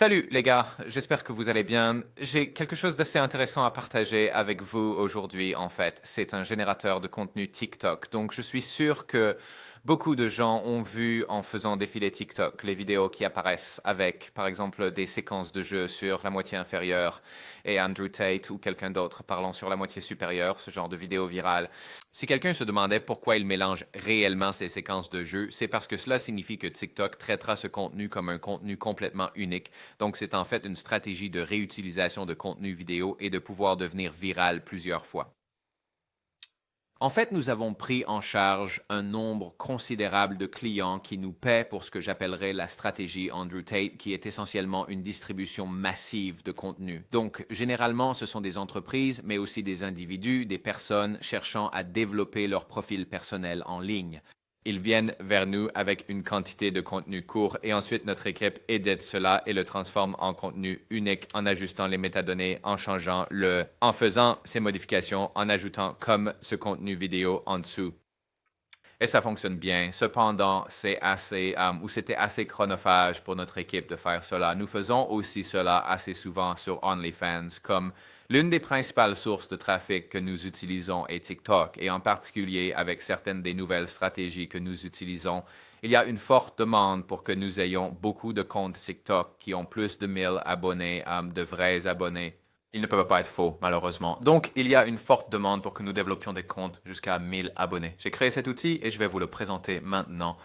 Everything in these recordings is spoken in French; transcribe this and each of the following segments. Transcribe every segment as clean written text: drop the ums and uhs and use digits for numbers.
Salut les gars, j'espère que vous allez bien. J'ai quelque chose d'assez intéressant à partager avec vous aujourd'hui en fait. C'est un générateur de contenu TikTok. Donc je suis sûr que beaucoup de gens ont vu en faisant défiler TikTok les vidéos qui apparaissent avec par exemple des séquences de jeu sur la moitié inférieure et Andrew Tate ou quelqu'un d'autre parlant sur la moitié supérieure, ce genre de vidéo virale. Si quelqu'un se demandait pourquoi il mélange réellement ces séquences de jeu, c'est parce que cela signifie que TikTok traitera ce contenu comme un contenu complètement unique. Donc, c'est en fait une stratégie de réutilisation de contenu vidéo et de pouvoir devenir viral plusieurs fois. En fait, nous avons pris en charge un nombre considérable de clients qui nous paient pour ce que j'appellerais la stratégie Andrew Tate, qui est essentiellement une distribution massive de contenu. Donc, généralement, ce sont des entreprises, mais aussi des individus, des personnes cherchant à développer leur profil personnel en ligne. Ils viennent vers nous avec une quantité de contenu court et ensuite notre équipe édite cela et le transforme en contenu unique en ajustant les métadonnées, en faisant ces modifications, en ajoutant comme ce contenu vidéo en dessous. Et ça fonctionne bien. Cependant, c'était assez chronophage pour notre équipe de faire cela. Nous faisons aussi cela assez souvent sur OnlyFans, comme l'une des principales sources de trafic que nous utilisons est TikTok, et en particulier avec certaines des nouvelles stratégies que nous utilisons. Il y a une forte demande pour que nous ayons beaucoup de comptes TikTok qui ont plus de 1000 abonnés, de vrais abonnés. Ils ne peuvent pas être faux, malheureusement. Donc, il y a une forte demande pour que nous développions des comptes jusqu'à 1000 abonnés. J'ai créé cet outil et je vais vous le présenter maintenant.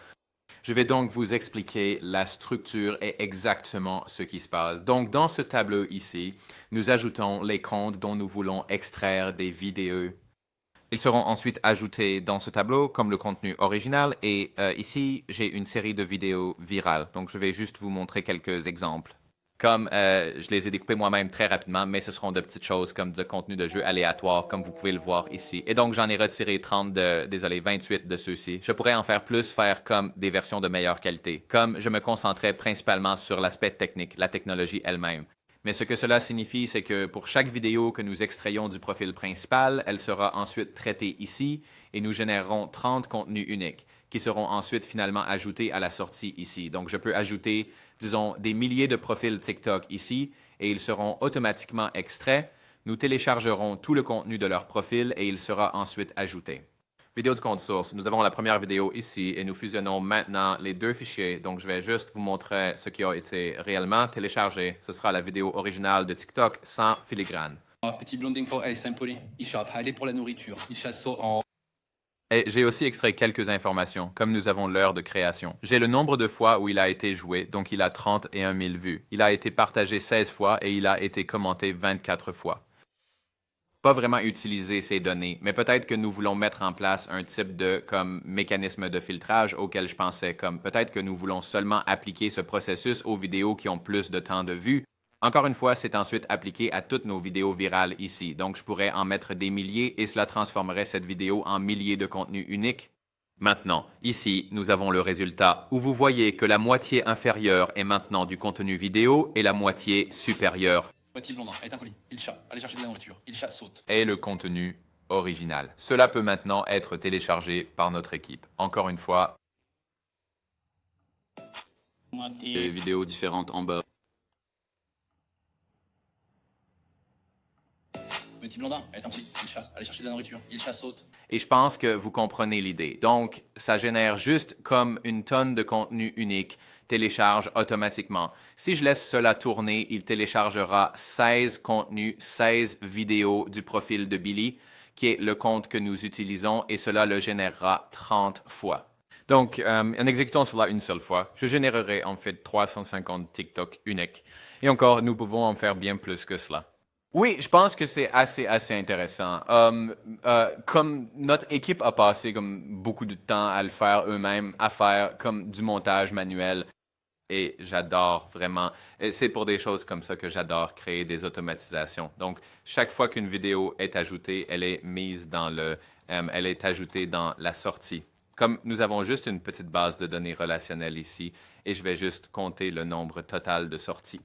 Je vais donc vous expliquer la structure et exactement ce qui se passe. Donc, dans ce tableau ici, nous ajoutons les comptes dont nous voulons extraire des vidéos. Ils seront ensuite ajoutés dans ce tableau comme le contenu original et ici, j'ai une série de vidéos virales. Donc, je vais juste vous montrer quelques exemples. Comme je les ai découpés moi-même très rapidement, mais ce seront de petites choses comme de contenu de jeu aléatoire, comme vous pouvez le voir ici. Et donc, j'en ai retiré 28 de ceux-ci. Je pourrais en faire plus, faire comme des versions de meilleure qualité. Comme je me concentrais principalement sur l'aspect technique, la technologie elle-même. Mais ce que cela signifie, c'est que pour chaque vidéo que nous extrayons du profil principal, elle sera ensuite traitée ici et nous générerons 30 contenus uniques qui seront ensuite finalement ajoutés à la sortie ici. Donc, je peux ajouter, disons, des milliers de profils TikTok ici et ils seront automatiquement extraits. Nous téléchargerons tout le contenu de leur profil et il sera ensuite ajouté. Vidéo du compte source. Nous avons la première vidéo ici et nous fusionnons maintenant les deux fichiers. Donc, je vais juste vous montrer ce qui a été réellement téléchargé. Ce sera la vidéo originale de TikTok sans filigrane. Petit blonding pour elle, Saint-Pauli. Il chatte, elle est pour la nourriture. Il chasse en... Et j'ai aussi extrait quelques informations, comme nous avons l'heure de création. J'ai le nombre de fois où il a été joué, donc il a 31 000 vues. Il a été partagé 16 fois et il a été commenté 24 fois. Pas vraiment utiliser ces données, mais peut-être que nous voulons mettre en place un type de comme mécanisme de filtrage auquel je pensais, comme peut-être que nous voulons seulement appliquer ce processus aux vidéos qui ont plus de temps de vue. Encore une fois, c'est ensuite appliqué à toutes nos vidéos virales ici, donc je pourrais en mettre des milliers et cela transformerait cette vidéo en milliers de contenus uniques. Maintenant, ici, nous avons le résultat où vous voyez que la moitié inférieure est maintenant du contenu vidéo et la moitié supérieure Petit blondin, elle est impoli. Il chatte, allez chercher de la nourriture. Il chatte, saute. est le contenu original. Cela peut maintenant être téléchargé par notre équipe. Encore une fois, des vidéos différentes en bas. Petit blondin, elle est impoli. Il chatte, allez chercher de la nourriture. Il chatte, saute. Et je pense que vous comprenez l'idée. Donc, ça génère juste comme une tonne de contenu unique, télécharge automatiquement. Si je laisse cela tourner, il téléchargera 16 contenus, 16 vidéos du profil de Billy, qui est le compte que nous utilisons, et cela le générera 30 fois. Donc, en exécutant cela une seule fois, je générerai en fait 350 TikTok uniques. Et encore, nous pouvons en faire bien plus que cela. Oui, je pense que c'est assez intéressant. Comme notre équipe a passé comme beaucoup de temps à le faire eux-mêmes, à faire comme du montage manuel, et j'adore vraiment. Et c'est pour des choses comme ça que j'adore créer des automatisations. Donc, chaque fois qu'une vidéo est ajoutée, elle est mise elle est ajoutée dans la sortie. Comme nous avons juste une petite base de données relationnelle ici, et je vais juste compter le nombre total de sorties.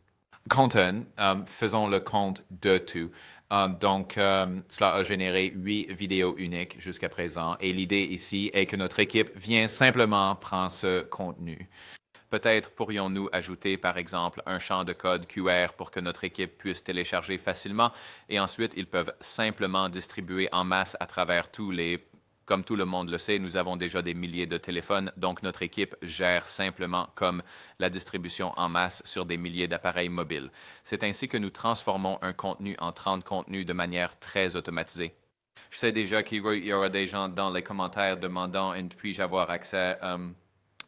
Content, faisons le compte de tout. Cela a généré 8 vidéos uniques jusqu'à présent. Et l'idée ici est que notre équipe vient simplement prendre ce contenu. Peut-être pourrions-nous ajouter, par exemple, un champ de code QR pour que notre équipe puisse télécharger facilement et ensuite ils peuvent simplement distribuer en masse à travers comme tout le monde le sait, nous avons déjà des milliers de téléphones, donc notre équipe gère simplement comme la distribution en masse sur des milliers d'appareils mobiles. C'est ainsi que nous transformons un contenu en 30 contenus de manière très automatisée. Je sais déjà qu'il y aura des gens dans les commentaires demandant puis-je avoir accès,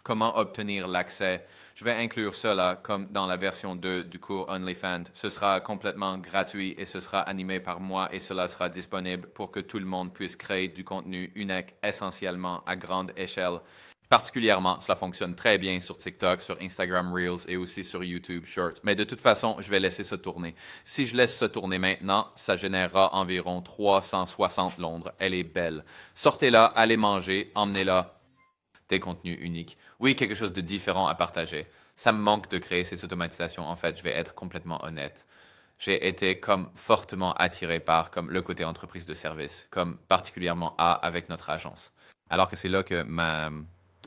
comment obtenir l'accès. Je vais inclure cela comme dans la version 2 du cours OnlyFans. Ce sera complètement gratuit et ce sera animé par moi et cela sera disponible pour que tout le monde puisse créer du contenu unique essentiellement à grande échelle. Particulièrement, cela fonctionne très bien sur TikTok, sur Instagram Reels et aussi sur YouTube Short. Mais de toute façon, je vais laisser ça tourner. Si je laisse ça tourner maintenant, ça générera environ 360 Londres. Elle est belle. Sortez-la, allez manger, emmenez-la. Des contenus uniques. Oui, quelque chose de différent à partager. Ça me manque de créer ces automatisations. En fait, je vais être complètement honnête. J'ai été comme fortement attiré par comme le côté entreprise de service, comme particulièrement avec notre agence. Alors que c'est là que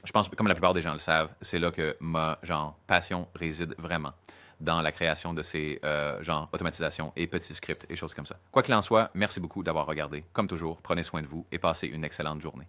je pense que comme la plupart des gens le savent, c'est là que ma passion réside vraiment dans la création de ces automatisations et petits scripts et choses comme ça. Quoi qu'il en soit, merci beaucoup d'avoir regardé. Comme toujours, prenez soin de vous et passez une excellente journée.